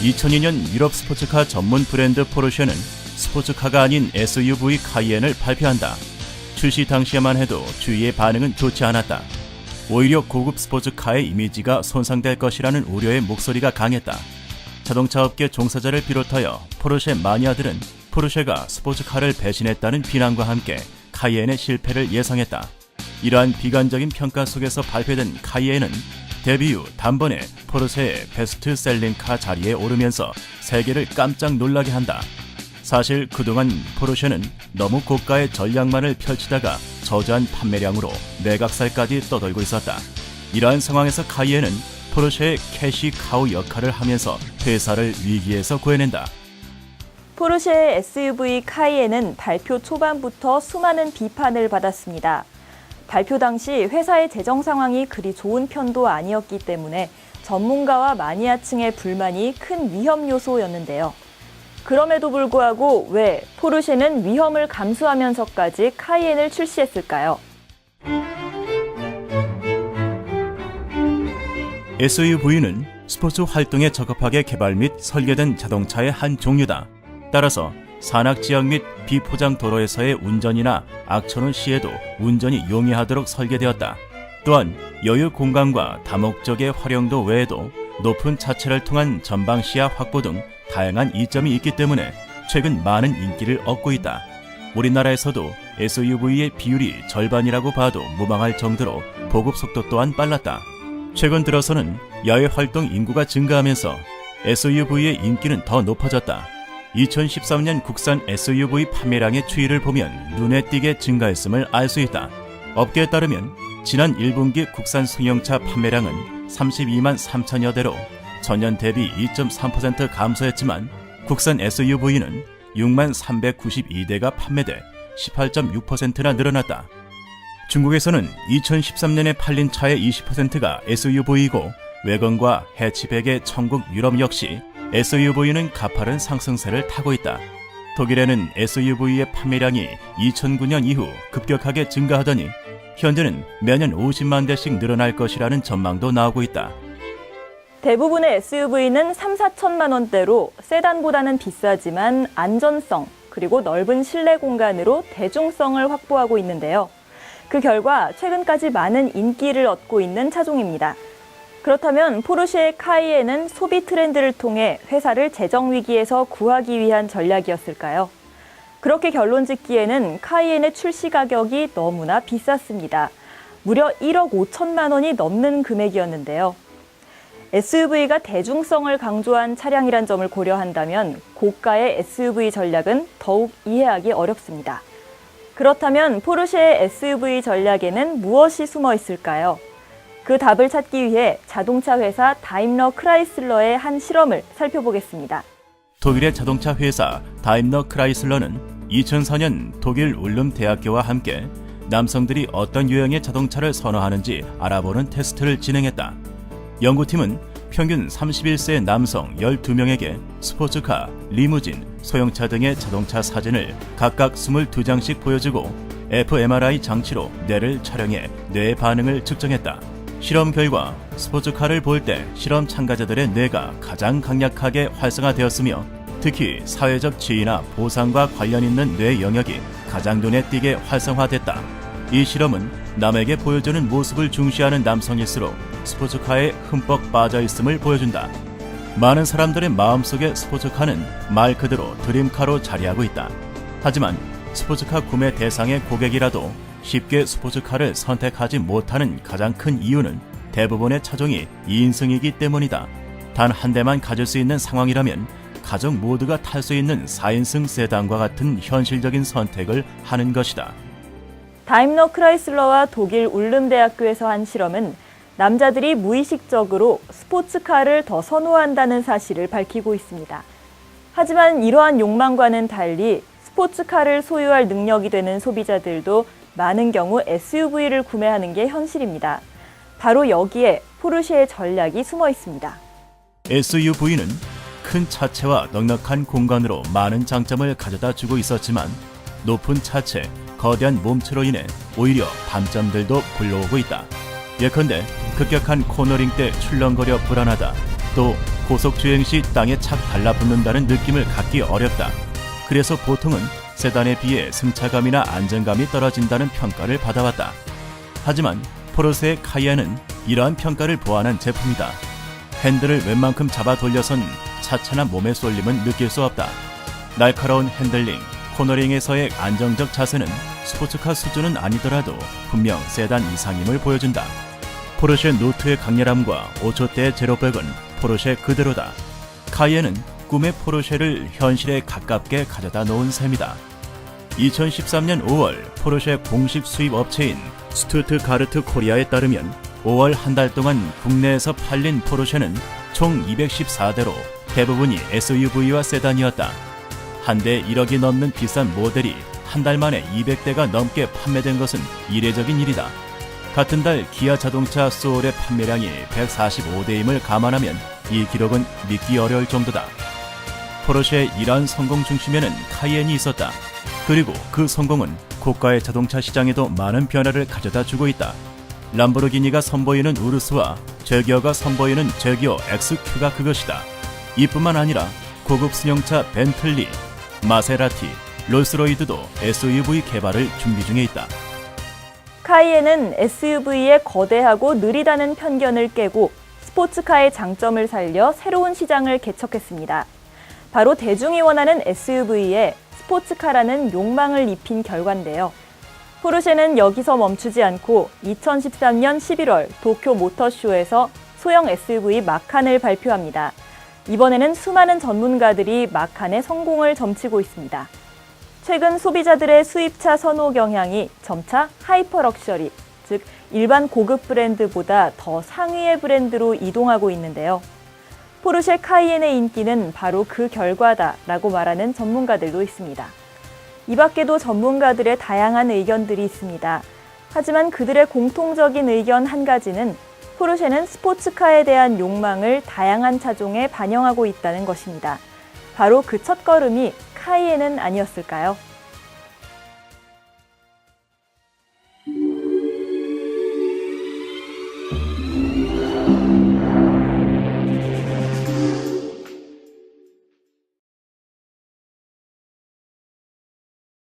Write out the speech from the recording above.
2002년 유럽 스포츠카 전문 브랜드 포르쉐는 스포츠카가 아닌 SUV 카이엔을 발표한다. 출시 당시에만 해도 주위의 반응은 좋지 않았다. 오히려 고급 스포츠카의 이미지가 손상될 것이라는 우려의 목소리가 강했다. 자동차업계 종사자를 비롯하여 포르쉐 마니아들은 포르쉐가 스포츠카를 배신했다는 비난과 함께 카이엔의 실패를 예상했다. 이러한 비관적인 평가 속에서 발표된 카이엔은 데뷔 후 단번에 포르쉐의 베스트셀링카 자리에 오르면서 세계를 깜짝 놀라게 한다. 사실 그동안 포르쉐는 너무 고가의 전략만을 펼치다가 저조한 판매량으로 매각살까지 떠돌고 있었다. 이러한 상황에서 카이엔은 포르쉐의 캐시 카우 역할을 하면서 회사를 위기에서 구해낸다. 포르쉐의 SUV 카이엔은 발표 초반부터 수많은 비판을 받았습니다. 발표 당시 회사의 재정 상황이 그리 좋은 편도 아니었기 때문에 전문가와 마니아층의 불만이 큰 위험 요소였는데요. 그럼에도 불구하고 왜 포르쉐는 위험을 감수하면서까지 카이엔을 출시했을까요? SUV는 스포츠 활동에 적합하게 개발 및 설계된 자동차의 한 종류다. 따라서 산악지역 및 비포장 도로에서의 운전이나 악천후 시에도 운전이 용이하도록 설계되었다. 또한 여유 공간과 다목적의 활용도 외에도 높은 차체를 통한 전방 시야 확보 등 다양한 이점이 있기 때문에 최근 많은 인기를 얻고 있다. 우리나라에서도 SUV의 비율이 절반이라고 봐도 무방할 정도로 보급 속도 또한 빨랐다. 최근 들어서는 야외 활동 인구가 증가하면서 SUV의 인기는 더 높아졌다. 2013년 국산 SUV 판매량의 추이를 보면 눈에 띄게 증가했음을 알 수 있다. 업계에 따르면 지난 1분기 국산 승용차 판매량은 32만 3천여 대로 전년 대비 2.3% 감소했지만 국산 SUV는 6만 392대가 판매돼 18.6%나 늘어났다. 중국에서는 2013년에 팔린 차의 20%가 SUV이고 외건과 해치백의 천국 유럽 역시 SUV는 가파른 상승세를 타고 있다. 독일에는 SUV의 판매량이 2009년 이후 급격하게 증가하더니 현재는 매년 50만 대씩 늘어날 것이라는 전망도 나오고 있다. 대부분의 SUV는 3, 4천만 원대로 세단보다는 비싸지만 안전성 그리고 넓은 실내 공간으로 대중성을 확보하고 있는데요. 그 결과 최근까지 많은 인기를 얻고 있는 차종입니다. 그렇다면 포르쉐의 카이엔은 소비 트렌드를 통해 회사를 재정 위기에서 구하기 위한 전략이었을까요? 그렇게 결론 짓기에는 카이엔의 출시 가격이 너무나 비쌌습니다. 무려 1억 5천만 원이 넘는 금액이었는데요. SUV가 대중성을 강조한 차량이란 점을 고려한다면 고가의 SUV 전략은 더욱 이해하기 어렵습니다. 그렇다면 포르쉐의 SUV 전략에는 무엇이 숨어 있을까요? 그 답을 찾기 위해 자동차 회사 다임러 크라이슬러의 한 실험을 살펴보겠습니다. 독일의 자동차 회사 다임러 크라이슬러는 2004년 독일 울름 대학교와 함께 남성들이 어떤 유형의 자동차를 선호하는지 알아보는 테스트를 진행했다. 연구팀은 평균 31세 남성 12명에게 스포츠카, 리무진, 소형차 등의 자동차 사진을 각각 22장씩 보여주고 fMRI 장치로 뇌를 촬영해 뇌의 반응을 측정했다. 실험 결과 스포츠카를 볼 때 실험 참가자들의 뇌가 가장 강력하게 활성화되었으며 특히 사회적 지위나 보상과 관련 있는 뇌 영역이 가장 눈에 띄게 활성화됐다. 이 실험은 남에게 보여주는 모습을 중시하는 남성일수록 스포츠카에 흠뻑 빠져 있음을 보여준다. 많은 사람들의 마음속에 스포츠카는 말 그대로 드림카로 자리하고 있다. 하지만 스포츠카 구매 대상의 고객이라도 쉽게 스포츠카를 선택하지 못하는 가장 큰 이유는 대부분의 차종이 2인승이기 때문이다. 단 한 대만 가질 수 있는 상황이라면 가족 모두가 탈 수 있는 4인승 세단과 같은 현실적인 선택을 하는 것이다. 다임러 크라이슬러와 독일 울름대학교에서 한 실험은 남자들이 무의식적으로 스포츠카를 더 선호한다는 사실을 밝히고 있습니다. 하지만 이러한 욕망과는 달리 스포츠카를 소유할 능력이 되는 소비자들도 많은 경우 SUV를 구매하는 게 현실입니다. 바로 여기에 포르쉐의 전략이 숨어 있습니다. SUV는 큰 차체와 넉넉한 공간으로 많은 장점을 가져다 주고 있었지만 높은 차체, 거대한 몸체로 인해 오히려 단점들도 불러오고 있다. 예컨대 급격한 코너링 때 출렁거려 불안하다, 또 고속 주행 시 땅에 착 달라붙는다는 느낌을 갖기 어렵다. 그래서 보통은 세단에 비해 승차감이나 안정감이 떨어진다는 평가를 받아왔다. 하지만 포르쉐의 카이엔은 이러한 평가를 보완한 제품이다. 핸들을 웬만큼 잡아 돌려선 차차나 몸의 쏠림은 느낄 수 없다. 날카로운 핸들링, 코너링에서의 안정적 자세는 스포츠카 수준은 아니더라도 분명 세단 이상임을 보여준다. 포르쉐 노트의 강렬함과 5초대의 제로백은 포르쉐 그대로다. 카이엔은 꿈의 포르쉐를 현실에 가깝게 가져다 놓은 셈이다. 2013년 5월 포르쉐 공식 수입 업체인 스투트가르트 코리아에 따르면 5월 한 달 동안 국내에서 팔린 포르쉐는 총 214대로 대부분이 SUV와 세단이었다. 한 대 1억이 넘는 비싼 모델이 한 달 만에 200대가 넘게 판매된 것은 이례적인 일이다. 같은 달 기아 자동차 소울의 판매량이 145대임을 감안하면 이 기록은 믿기 어려울 정도다. 포르쉐의 이러한 성공 중심에는 카이엔이 있었다. 그리고 그 성공은 고가의 자동차 시장에도 많은 변화를 가져다 주고 있다. 람보르기니가 선보이는 우르스와 제기어가 선보이는 제기어 XQ가 그것이다. 이뿐만 아니라 고급 승용차 벤틀리, 마세라티, 롤스로이드도 SUV 개발을 준비 중에 있다. 카이엔은 SUV의 거대하고 느리다는 편견을 깨고 스포츠카의 장점을 살려 새로운 시장을 개척했습니다. 바로 대중이 원하는 SUV에 스포츠카라는 욕망을 입힌 결과인데요. 포르쉐는 여기서 멈추지 않고 2013년 11월 도쿄 모터쇼에서 소형 SUV 마칸을 발표합니다. 이번에는 수많은 전문가들이 마칸의 성공을 점치고 있습니다. 최근 소비자들의 수입차 선호 경향이 점차 하이퍼 럭셔리, 즉 일반 고급 브랜드보다 더 상위의 브랜드로 이동하고 있는데요. 포르쉐 카이엔의 인기는 바로 그 결과다라고 말하는 전문가들도 있습니다. 이 밖에도 전문가들의 다양한 의견들이 있습니다. 하지만 그들의 공통적인 의견 한 가지는 포르쉐는 스포츠카에 대한 욕망을 다양한 차종에 반영하고 있다는 것입니다. 바로 그 첫걸음이 카이엔은 아니었을까요?